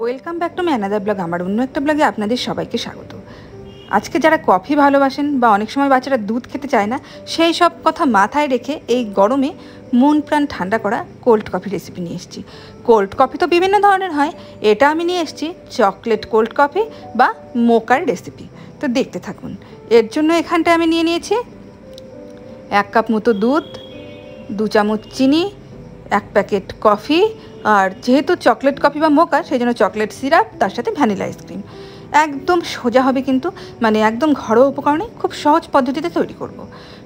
Welcome back to my another blog. আমার অন্য একটা ব্লগে আপনাদের সবাইকে স্বাগত। আজকে যারা কফি ভালোবাসেন বা অনেক সময় বাচ্চারা দুধ খেতে চায় না, সেই সব কথা মাথায় রেখে এই গরমে মন প্রাণ ঠান্ডা করা কোল্ড কফি রেসিপি নিয়ে এসেছি। কোল্ড কফি তো বিভিন্ন ধরনের হয়, এটা আমি নিয়ে এসেছি চকলেট কোল্ড কফি বা মোকার রেসিপি। তো দেখতে থাকুন। এর জন্য এখানটায় আমি নিয়ে নিয়েছি 1 কাপ মতো দুধ, 2 চামচ চিনি, 1 প্যাকেট কফি, আর যেহেতু চকলেট কফি বা মোকা সেই জন্য চকলেট সিরাপ, তার সাথে ভ্যানিলা আইসক্রিম। একদম সোজা হবে কিন্তু, মানে একদম ঘরোয়া উপকরণে খুব সহজ পদ্ধতিতে তৈরি করব।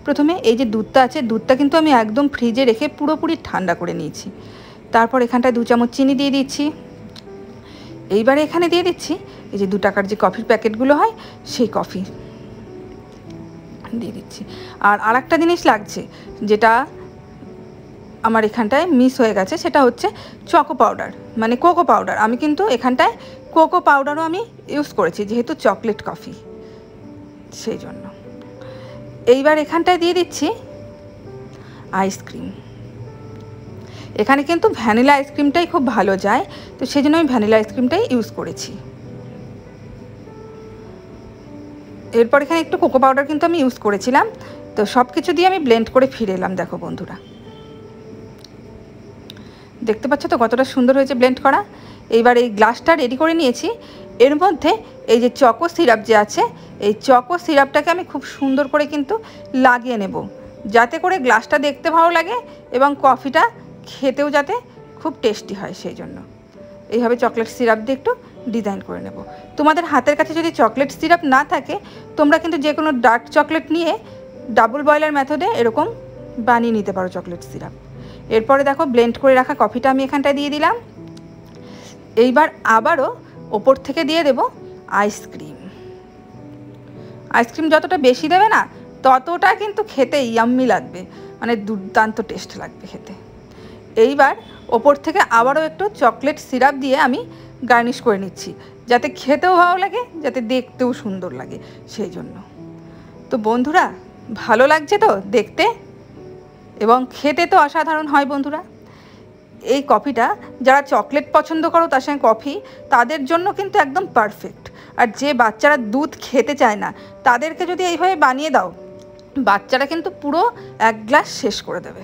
প্রথমে এই যে দুধটা আছে, দুধটা কিন্তু আমি একদম ফ্রিজে রেখে পুরোপুরি ঠান্ডা করে নিয়েছি। তারপর এখানটায় 2 চামচ চিনি দিয়ে দিচ্ছি। এইবারে এখানে দিয়ে দিচ্ছি এই যে 2 টাকার যে কফির প্যাকেটগুলো হয় সেই কফি দিয়ে দিচ্ছি। আর আরেকটা জিনিস লাগছে যেটা আমার এখানটায় মিস হয়ে গেছে, সেটা হচ্ছে চকো পাউডার, মানে কোকো পাউডার। আমি কিন্তু এখানটায় কোকো পাউডারও আমি ইউজ করেছি, যেহেতু চকলেট কফি সেই জন্য। এইবার এখানটায় দিয়ে দিচ্ছি আইসক্রিম। এখানে কিন্তু ভ্যানিলা আইসক্রিমটাই খুব ভালো যায়, তো সেই জন্য আমি ভ্যানিলা আইসক্রিমটাই ইউজ করেছি। এরপর এখানে একটু কোকো পাউডার কিন্তু আমি ইউজ করেছিলাম। তো সব কিছু দিয়ে আমি ব্লেন্ড করে ফিরে এলাম। দেখো বন্ধুরা, দেখতে পাচ্ছ তো কতটা সুন্দর হয়েছে ব্লেন্ড করা। এইবার এই গ্লাসটা রেডি করে নিয়েছি। এর মধ্যে এই যে চকো সিরাপ যে আছে, এই চকো সিরাপটাকে আমি খুব সুন্দর করে কিন্তু লাগিয়ে নেব, যাতে করে গ্লাসটা দেখতে ভালো লাগে এবং কফিটা খেতেও যাতে খুব টেস্টি হয়। সেই জন্য এইভাবে চকলেট সিরাপ দিয়ে একটু ডিজাইন করে নেব। তোমাদের হাতের কাছে যদি চকলেট সিরাপ না থাকে, তোমরা কিন্তু যে কোনো ডার্ক চকলেট নিয়ে ডাবল বয়লার মেথডে এরকম বানিয়ে নিতে পারো চকলেট সিরাপ। এরপরে দেখো ব্লেন্ড করে রাখা কফিটা আমি এখানটায় দিয়ে দিলাম। এইবার আবারও ওপর থেকে দিয়ে দেব আইসক্রিম। আইসক্রিম যতটা বেশি দেবে না, ততটা কিন্তু খেতে ইয়াম্মি লাগবে, মানে দুর্দান্ত টেস্ট লাগবে খেতে। এইবার ওপর থেকে আবারও একটু চকলেট সিরাপ দিয়ে আমি গার্নিশ করে নিচ্ছি, যাতে খেতেও ভালো লাগে, যাতে দেখতেও সুন্দর লাগে সেই জন্য। তো বন্ধুরা, ভালো লাগছে তো দেখতে, এবং খেতে তো অসাধারণ হয় বন্ধুরা। এই কফিটা যারা চকলেট পছন্দ করো তার সঙ্গে কফি, তাদের জন্য কিন্তু একদম পারফেক্ট। আর যে বাচ্চারা দুধ খেতে চায় না, তাদেরকে যদি এইভাবে বানিয়ে দাও, বাচ্চারা কিন্তু পুরো 1 গ্লাস শেষ করে দেবে।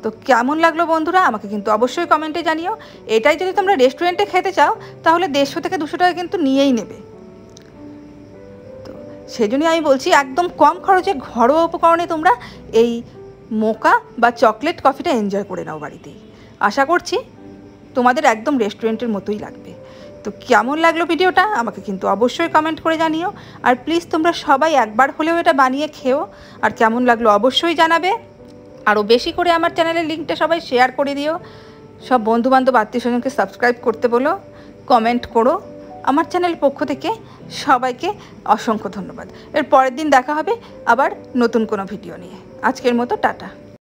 তো কেমন লাগলো বন্ধুরা, আমাকে কিন্তু অবশ্যই কমেন্টে জানিও। এটাই যদি তোমরা রেস্টুরেন্টে খেতে চাও, তাহলে 150 থেকে 200 টাকা কিন্তু নিয়েই নেবে। তো সেই জন্যই আমি বলছি, একদম কম খরচে ঘরোয়া উপকরণে তোমরা এই মোকা বা চকলেট কফিটা এনজয় করে নাও বাড়িতেই। আশা করছি তোমাদের একদম রেস্টুরেন্টের মতোই লাগবে। তো কেমন লাগলো ভিডিওটা আমাকে কিন্তু অবশ্যই কমেন্ট করে জানিও। আর প্লিজ তোমরা সবাই একবার হলেও এটা বানিয়ে খেও, আর কেমন লাগলো অবশ্যই জানাবে। আরও বেশি করে আমার চ্যানেলের লিঙ্কটা সবাই শেয়ার করে দিও। সব বন্ধুবান্ধব আত্মীয় স্বজনকে সাবস্ক্রাইব করতে বলো, কমেন্ট করো। আমার চ্যানেলের পক্ষ থেকে সবাইকে অসংখ্য ধন্যবাদ। এর পরের দিন দেখা হবে আবার নতুন কোনো ভিডিও নিয়ে। আজকের মতো টাটা।